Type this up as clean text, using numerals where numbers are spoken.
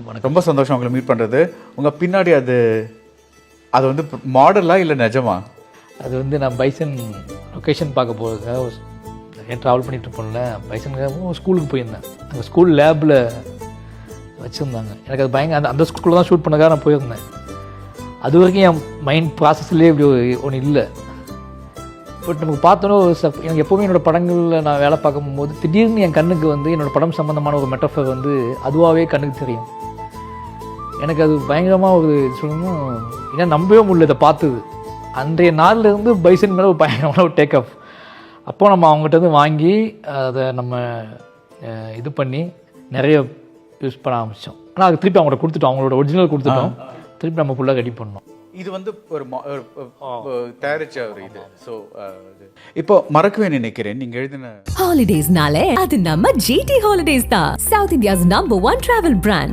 வணக்கம். ரொம்ப சந்தோஷம் உங்களை மீட் பண்ணுறது. உங்கள் பின்னாடி அது வந்து மாடலா இல்லை நிஜமா? அது வந்து நான் பைசன் லொக்கேஷன் பார்க்க போகிறதுக்காக நிறைய ட்ராவல் பண்ணிட்டு இருப்போம்ல, பைசனுக்காக ஸ்கூலுக்கு போயிருந்தேன். அங்கே ஸ்கூல் லேபில் வச்சுருந்தாங்க. எனக்கு அது அந்த ஸ்கூலில் தான் ஷூட் பண்ணக்காக நான் போயிருந்தேன். அது வரைக்கும் என் மைண்ட் ப்ராசஸ்லேயே இப்படி ஒன்று இல்லை. பட் நமக்கு பார்த்தோன்னே எனக்கு எப்போவுமே என்னோடய படங்களில் நான் வேலை பார்க்கும்போது திடீர்னு என் கண்ணுக்கு வந்து என்னோடய படம் சம்மந்தமான ஒரு மெட்டஃபர் வந்து அதுவாகவே கண்ணுக்கு தெரியும். எனக்கு அது பயங்கரமாக ஒரு சொல்லணும், ஏன்னா நம்பவே முடியல இதை பார்த்தது. அன்றைய நாள்லேருந்து பைசன் மேலே ஒரு பயங்கரமான ஒரு டேக் ஆஃப். அப்போது நம்ம அவங்ககிட்ட வந்து வாங்கி அதை நம்ம இது பண்ணி நிறைய யூஸ் பண்ண ஆரம்பித்தோம். ஆனால் அது திருப்பி அவங்கள்ட்ட கொடுத்துட்டோம், அவங்களோட ஒரிஜினல் கொடுத்துட்டோம். திருப்பி நம்ம ஃபுல்லாக ரெடி பண்ணோம். இது வந்து ஒரு தயாரிச்ச ஒரு இது. ஸோ இப்போ மறக்கவே நினைக்கிறேன் நீங்கள் எழுதின ஹாலிடேஸ்னாலே அது நம்ம ஜிடி ஹாலிடேஸ் தான், south India's number 1 travel brand.